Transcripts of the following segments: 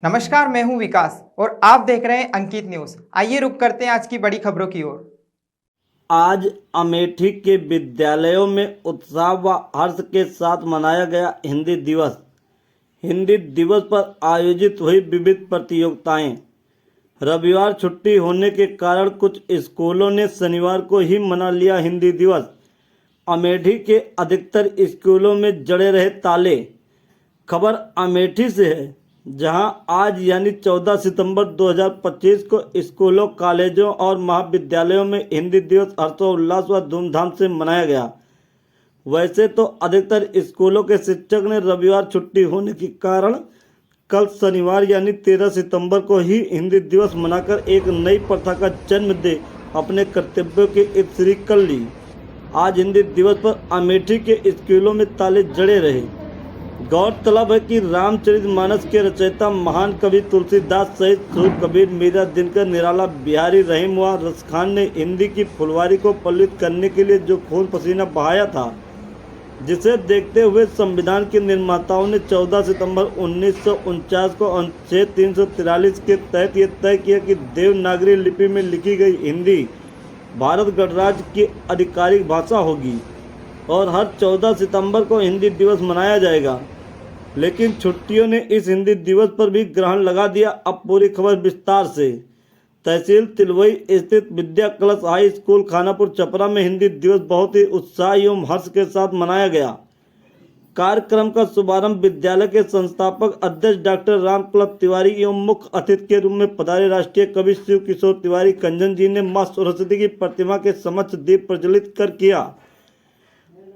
नमस्कार, मैं हूं विकास और आप देख रहे हैं अंकित न्यूज। आइए रुक करते हैं आज की बड़ी खबरों की ओर। आज अमेठी के विद्यालयों में उत्साह व हर्ष के साथ मनाया गया हिंदी दिवस। हिंदी दिवस पर आयोजित हुई विविध प्रतियोगिताएं। रविवार छुट्टी होने के कारण कुछ स्कूलों ने शनिवार को ही मना लिया हिंदी दिवस। अमेठी के अधिकतर स्कूलों में जड़े रहे ताले। खबर अमेठी से है, जहां आज यानी 14 सितंबर 2025 को स्कूलों, कॉलेजों और महाविद्यालयों में हिंदी दिवस हर्षोल्लास व धूमधाम से मनाया गया। वैसे तो अधिकतर स्कूलों के शिक्षक ने रविवार छुट्टी होने के कारण कल शनिवार यानी 13 सितंबर को ही हिंदी दिवस मनाकर एक नई प्रथा का जन्म दे अपने कर्तव्यों की इब्तरी कर ली। आज हिंदी दिवस पर अमेठी के स्कूलों में ताले जड़े रहे। गौरतलब है कि रामचरितमानस के रचयिता महान कवि तुलसीदास सहित सूर कबीर, मीरा, दिनकर, निराला, बिहारी, रहीम व रसखान ने हिंदी की फुलवारी को पल्लित करने के लिए जो खून पसीना बहाया था, जिसे देखते हुए संविधान के निर्माताओं ने 14 सितंबर 1949 को अनुच्छेद 343 के तहत ये तय किया कि देवनागरी लिपि में लिखी गई हिंदी भारत गणराज्य की आधिकारिक भाषा होगी और हर 14 सितंबर को हिंदी दिवस मनाया जाएगा। लेकिन छुट्टियों ने इस हिंदी दिवस पर भी ग्रहण लगा दिया। अब पूरी खबर विस्तार से। तहसील तिलवई स्थित विद्या कलश हाई स्कूल खानापुर छपरा में हिंदी दिवस बहुत ही उत्साह एवं हर्ष के साथ मनाया गया। कार्यक्रम का शुभारंभ विद्यालय के संस्थापक अध्यक्ष डॉक्टर रामकलप तिवारी एवं मुख्य अतिथि के रूप में पधारे राष्ट्रीय कवि शिव किशोर तिवारी कंजन जी ने मां सरस्वती की प्रतिमा के समक्ष दीप प्रज्वलित कर किया।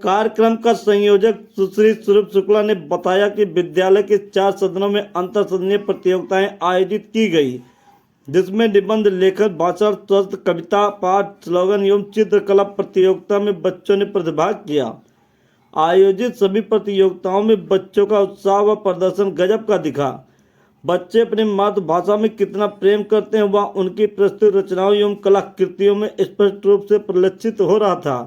कार्यक्रम का संयोजक सुश्री स्वरूप शुक्ला ने बताया कि विद्यालय के 4 सदनों में अंतर सदनीय प्रतियोगिताएं आयोजित की गई, जिसमें निबंध लेखन, भाषण, स्वस्थ, कविता पाठ, स्लोगन एवं चित्रकला प्रतियोगिता में बच्चों ने प्रतिभाग किया। आयोजित सभी प्रतियोगिताओं में बच्चों का उत्साह व प्रदर्शन गजब का दिखा। बच्चे अपनी मातृभाषा में कितना प्रेम करते हैं वह उनकी प्रस्तुत रचनाओं एवं कलाकृतियों में स्पष्ट रूप से परिलक्षित हो रहा था।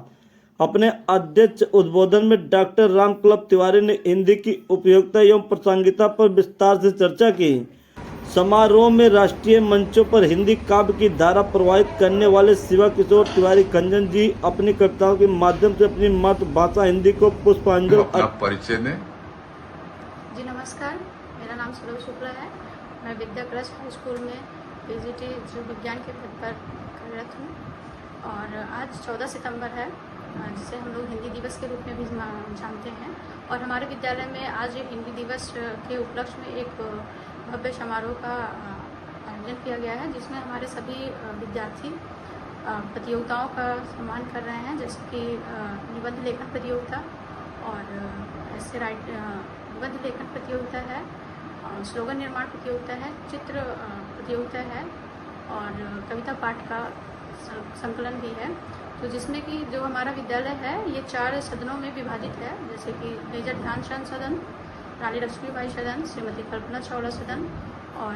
अपने अध्यक्ष उद्बोधन में डॉक्टर रामकलप तिवारी ने हिंदी की उपयोगिता एवं प्रासंगिकता पर विस्तार से चर्चा की। समारोह में राष्ट्रीय मंचों पर हिंदी काव्य की धारा प्रवाहित करने वाले शिवा किशोर तिवारी कंजन जी अपनी कविताओं के माध्यम से अपनी मातृभाषा हिंदी को पुष्पांजलि। अपना परिचय दें। जी नमस्कार, मेरा नाम स्वरूप शुक्ला है। मैं विद्या कलश हाई स्कूल में पीजीटी जीव विज्ञान के पद पर कार्यरत हूँ और आज 14 सितंबर है, जिसे हम लोग हिंदी दिवस के रूप में भी जानते हैं। और हमारे विद्यालय में आज हिंदी दिवस के उपलक्ष्य में एक भव्य समारोह का आयोजन किया गया है, जिसमें हमारे सभी विद्यार्थी प्रतियोगिताओं का सम्मान कर रहे हैं, जैसे कि निबंध लेखन प्रतियोगिता और ऐसे निबंध लेखन प्रतियोगिता है, स्लोगन निर्माण प्रतियोगिता है, चित्र प्रतियोगिता है और कविता पाठ का संकलन भी है। तो जिसमें कि जो हमारा विद्यालय है ये 4 सदनों में विभाजित है, जैसे कि मेजर ध्यानचंद सदन, रानी लक्ष्मीबाई सदन, श्रीमती कल्पना चावला सदन और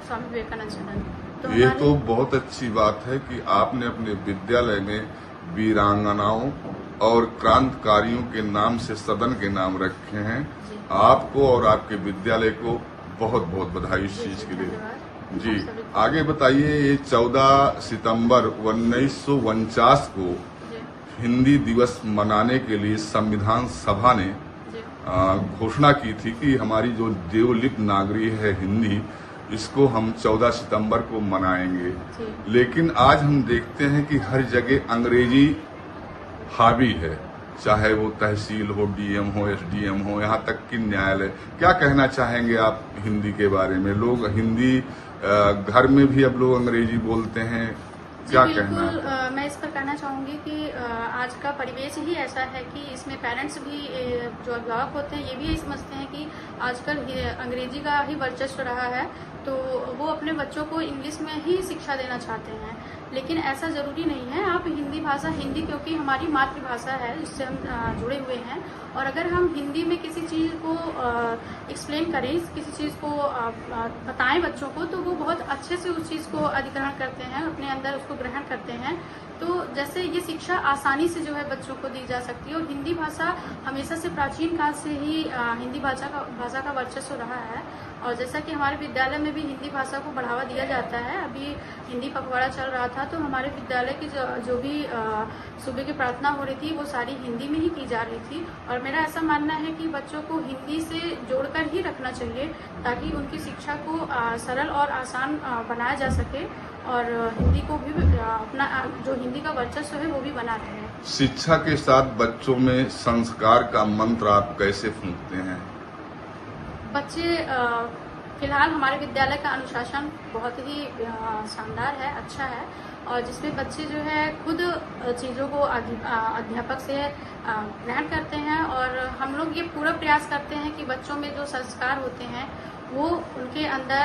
स्वामी विवेकानंद सदन। तो ये तो बहुत अच्छी बात है कि आपने अपने विद्यालय में वीरांगनाओं और क्रांतिकारियों के नाम से सदन के नाम रखे हैं। आपको और आपके विद्यालय को बहुत बहुत बधाई इस चीज के लिए। जी आगे बताइए। ये 14 सितंबर 1949 को हिंदी दिवस मनाने के लिए संविधान सभा ने घोषणा की थी कि हमारी जो देवलिपि नागरी है हिंदी, इसको हम 14 सितंबर को मनाएंगे। लेकिन आज हम देखते हैं कि हर जगह अंग्रेजी हावी है, चाहे वो तहसील हो, डीएम हो, एसडीएम हो, यहाँ तक कि न्यायालय। क्या कहना चाहेंगे आप हिंदी के बारे में? लोग हिंदी घर में भी अब लोग अंग्रेजी बोलते हैं, क्या कहना है? मैं इस पर कहना चाहूँगी कि आज का परिवेश ही ऐसा है कि इसमें पेरेंट्स भी, जो अभिभावक होते हैं, ये भी समझते हैं कि आजकल अंग्रेजी का ही वर्चस्व रहा है, तो वो अपने बच्चों को इंग्लिश में ही शिक्षा देना चाहते हैं। लेकिन ऐसा जरूरी नहीं है। आप हिंदी भाषा, हिंदी क्योंकि हमारी मातृभाषा है, जिससे हम जुड़े हुए हैं, और अगर हम हिंदी में किसी चीज़ को एक्सप्लेन करें, किसी चीज़ को बताएं बच्चों को, तो वो बहुत अच्छे से उस चीज़ को अधिग्रहण करते हैं, अपने अंदर उसको ग्रहण करते हैं। तो जैसे ये शिक्षा आसानी से जो है बच्चों को दी जा सकती है। और हिंदी भाषा हमेशा से प्राचीन काल से ही हिंदी भाषा का वर्चस्व रहा है और जैसा कि हमारे विद्यालय में भी हिंदी भाषा को बढ़ावा दिया जाता है, अभी हिंदी पखवाड़ा चल रहा था तो हमारे विद्यालय की जो भी सुबह की प्रार्थना हो रही थी वो सारी हिंदी में ही की जा रही थी। और मेरा ऐसा मानना है कि बच्चों को हिंदी से जोड़कर ही रखना चाहिए ताकि उनकी शिक्षा को सरल और आसान बनाया जा सके और हिंदी को भी अपना जो हिंदी का वर्चस्व है वो भी बना रहे। शिक्षा के साथ बच्चों में संस्कार का मंत्र आप कैसे फूंकते हैं? बच्चे फिलहाल हमारे विद्यालय का अनुशासन बहुत ही शानदार है, अच्छा है और जिसमें बच्चे जो है खुद चीज़ों को अध्यापक से ग्रहण करते हैं और हम लोग ये पूरा प्रयास करते हैं कि बच्चों में जो संस्कार होते हैं वो उनके अंदर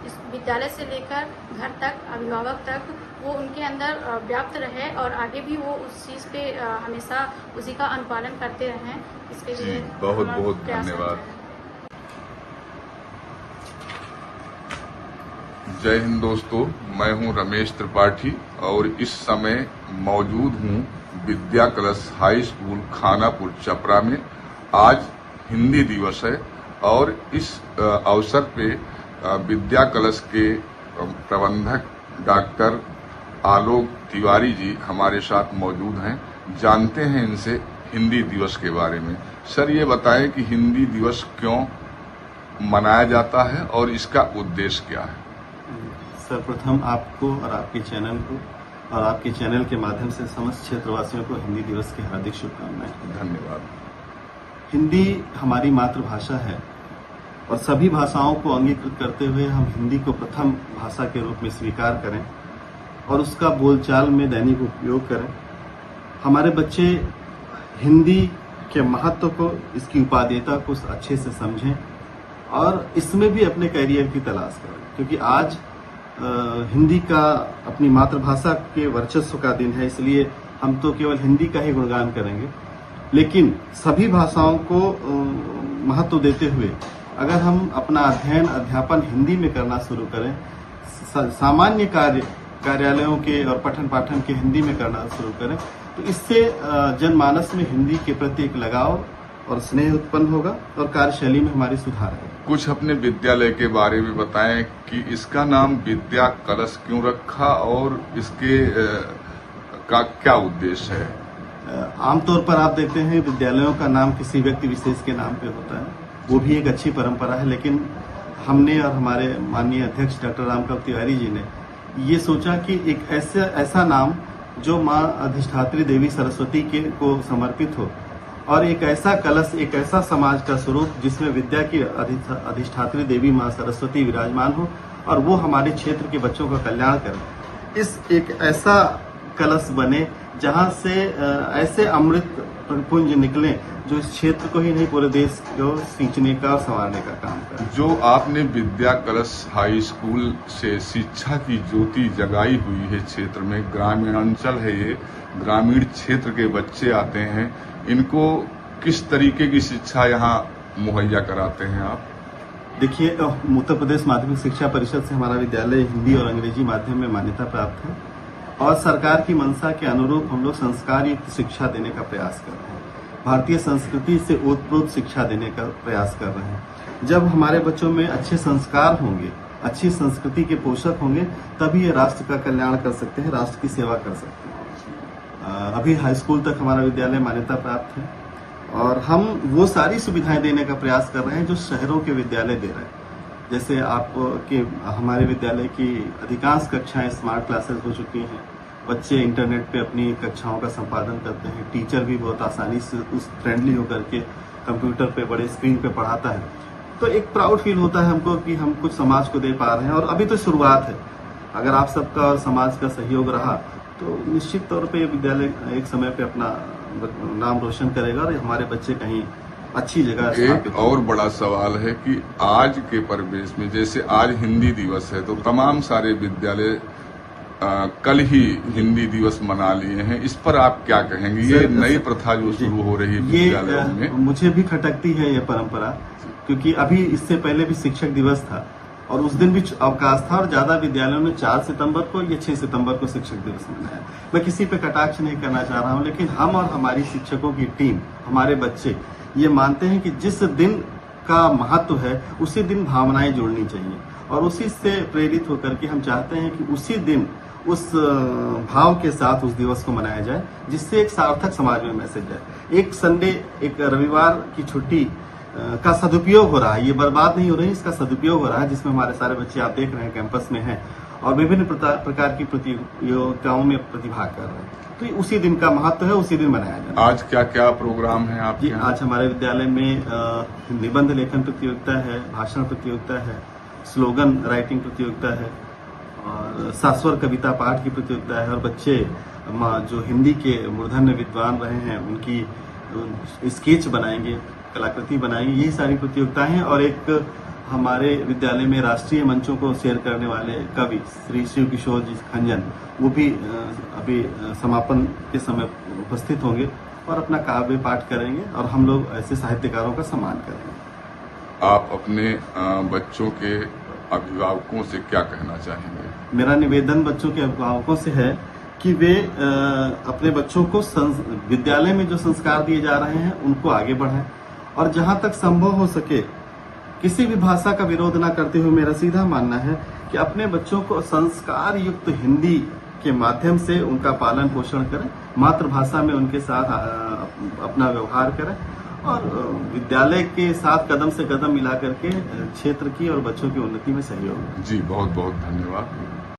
इस विद्यालय से लेकर घर तक, अभिभावक तक वो उनके अंदर व्याप्त रहे और आगे भी वो उस चीज़ पे हमेशा उसी का अनुपालन करते रहें। इसके जी, लिए बहुत हमारा बहुत प्रयास धन्यवाद। रहता है। जय हिंद दोस्तों, मैं हूं रमेश त्रिपाठी और इस समय मौजूद हूं विद्या कलश हाई स्कूल खानापुर छपरा में। आज हिंदी दिवस है और इस अवसर पे विद्या कलश के प्रबंधक डॉक्टर आलोक तिवारी जी हमारे साथ मौजूद हैं। जानते हैं इनसे हिंदी दिवस के बारे में। सर, ये बताएं कि हिंदी दिवस क्यों मनाया जाता है और इसका उद्देश्य क्या है? सर्वप्रथम आपको और आपके चैनल को और आपके चैनल के माध्यम से समस्त क्षेत्रवासियों को हिंदी दिवस की हार्दिक शुभकामनाएं। धन्यवाद। हिंदी हमारी मातृभाषा है और सभी भाषाओं को अंगीकृत करते हुए हम हिंदी को प्रथम भाषा के रूप में स्वीकार करें और उसका बोलचाल में दैनिक उपयोग करें। हमारे बच्चे हिंदी के महत्व को, इसकी उपादेयता को अच्छे से समझें और इसमें भी अपने करियर की तलाश करें, क्योंकि आज हिंदी का अपनी मातृभाषा के वर्चस्व का दिन है। इसलिए हम तो केवल हिंदी का ही गुणगान करेंगे, लेकिन सभी भाषाओं को महत्व देते हुए अगर हम अपना अध्ययन अध्यापन हिंदी में करना शुरू करें, सामान्य कार्यालयों के और पठन पाठन के हिंदी में करना शुरू करें, तो इससे जनमानस में हिंदी के प्रति एक लगाव और स्नेह उत्पन्न होगा और कार्यशैली में हमारी सुधार है। कुछ अपने विद्यालय के बारे में बताएं कि इसका नाम विद्या कलश क्यों रखा और इसके का क्या उद्देश्य है? आमतौर पर आप देखते हैं विद्यालयों का नाम किसी व्यक्ति विशेष के नाम पे होता है, वो भी एक अच्छी परंपरा है, लेकिन हमने और हमारे माननीय अध्यक्ष डॉक्टर रामकल तिवारी जी ने ये सोचा कि एक ऐसा नाम जो माँ अधिष्ठात्री देवी सरस्वती के को समर्पित हो और एक ऐसा कलश, एक ऐसा समाज का स्वरूप जिसमें विद्या की अधिष्ठात्री देवी माँ सरस्वती विराजमान हो और वो हमारे क्षेत्र के बच्चों का कल्याण करे। इस एक ऐसा कलश बने जहाँ से ऐसे अमृत पुंज निकले जो इस क्षेत्र को ही नहीं पूरे देश को सींचने का और संवारने का काम करे। जो आपने विद्या कलश हाई स्कूल से शिक्षा की ज्योति जगाई हुई है क्षेत्र में, ग्रामीण अंचल है ये, ग्रामीण क्षेत्र के बच्चे आते हैं, इनको किस तरीके की शिक्षा यहाँ मुहैया कराते हैं आप? देखिए, उत्तर प्रदेश माध्यमिक शिक्षा परिषद से हमारा विद्यालय हिंदी और अंग्रेजी माध्यम में मान्यता प्राप्त है और सरकार की मंशा के अनुरूप हम लोग संस्कार युक्त शिक्षा देने का प्रयास कर रहे हैं। भारतीय संस्कृति से ओतप्रोत शिक्षा देने का प्रयास कर रहे हैं। जब हमारे बच्चों में अच्छे संस्कार होंगे, अच्छी संस्कृति के पोषक होंगे, तभी ये राष्ट्र का कल्याण कर सकते हैं, राष्ट्र की सेवा कर सकते हैं। अभी हाई स्कूल तक हमारा विद्यालय मान्यता प्राप्त है और हम वो सारी सुविधाएं देने का प्रयास कर रहे हैं जो शहरों के विद्यालय दे रहे हैं। जैसे आपके हमारे विद्यालय की अधिकांश कक्षाएं स्मार्ट क्लासेस हो चुकी हैं, बच्चे इंटरनेट पे अपनी कक्षाओं का संपादन करते हैं, टीचर भी बहुत आसानी से उस फ्रेंडली होकर के कंप्यूटर पे बड़े स्क्रीन पे पढ़ाता है। तो एक प्राउड फील होता है हमको कि हम कुछ समाज को दे पा रहे हैं और अभी तो शुरुआत है। अगर आप सबका और समाज का सहयोग रहा तो निश्चित तौर पे विद्यालय एक समय पे अपना नाम रोशन करेगा और हमारे बच्चे कहीं अच्छी जगह। एक और बड़ा सवाल है कि आज के परिवेश में, जैसे आज हिंदी दिवस है तो तमाम सारे विद्यालय कल ही हिंदी दिवस मना लिए हैं, इस पर आप क्या कहेंगे? ये नई प्रथा जो शुरू हो रही है विद्यालयों में, मुझे भी खटकती है ये परंपरा, क्योंकि अभी इससे पहले भी शिक्षक दिवस था और उस दिन भी अवकाश था और ज्यादा विद्यालयों में 4 सितंबर को या 6 सितंबर को शिक्षक दिवस मनाया। मैं किसी पे कटाक्ष नहीं करना चाह रहा हूँ, लेकिन हम और हमारी शिक्षकों की टीम, हमारे बच्चे ये मानते हैं कि जिस दिन का महत्व है, उसी दिन भावनाएं जुड़नी चाहिए और उसी से प्रेरित होकर के हम चाहते हैं कि उसी दिन उस भाव के साथ उस दिवस को मनाया जाए, जिससे एक सार्थक समाज में मैसेज जाए। एक संडे, एक रविवार की छुट्टी का सदुपयोग हो रहा है, ये बर्बाद नहीं हो रही, इसका सदुपयोग हो रहा है, जिसमें हमारे सारे बच्चे आप देख रहे हैं कैंपस में हैं और विभिन्न प्रकार की प्रतियोगिताओं में प्रतिभाग कर रहे हैं। तो ये उसी दिन का महत्व है, उसी दिन मनाया जाए। आज क्या क्या प्रोग्राम है आपके जी, यहाँ? आज हमारे विद्यालय में निबंध लेखन प्रतियोगिता है, भाषण प्रतियोगिता है, स्लोगन राइटिंग प्रतियोगिता है और सास्वर कविता पाठ की प्रतियोगिता है और बच्चे जो हिंदी के मूर्धन्य विद्वान रहे हैं उनकी स्केच बनाएंगे, कलाकृति बनाएंगे। यही सारी प्रतियोगिताएं हैं और एक हमारे विद्यालय में राष्ट्रीय मंचों को शेयर करने वाले कवि श्री शिव किशोर जी खंजन, वो भी अभी समापन के समय उपस्थित होंगे और अपना काव्य पाठ करेंगे और हम लोग ऐसे साहित्यकारों का सम्मान करेंगे। आप अपने बच्चों के अभिभावकों से क्या कहना चाहेंगे? मेरा निवेदन बच्चों के अभिभावकों से है कि वे अपने बच्चों को विद्यालय में जो संस्कार दिए जा रहे हैं उनको आगे बढ़ाएं और जहां तक संभव हो सके किसी भी भाषा का विरोध न करते हुए मेरा सीधा मानना है कि अपने बच्चों को संस्कार युक्त हिंदी के माध्यम से उनका पालन पोषण करें, मातृभाषा में उनके साथ अपना व्यवहार करें और विद्यालय के साथ कदम से कदम मिला करके क्षेत्र की और बच्चों की उन्नति में सहयोग। जी, बहुत बहुत धन्यवाद।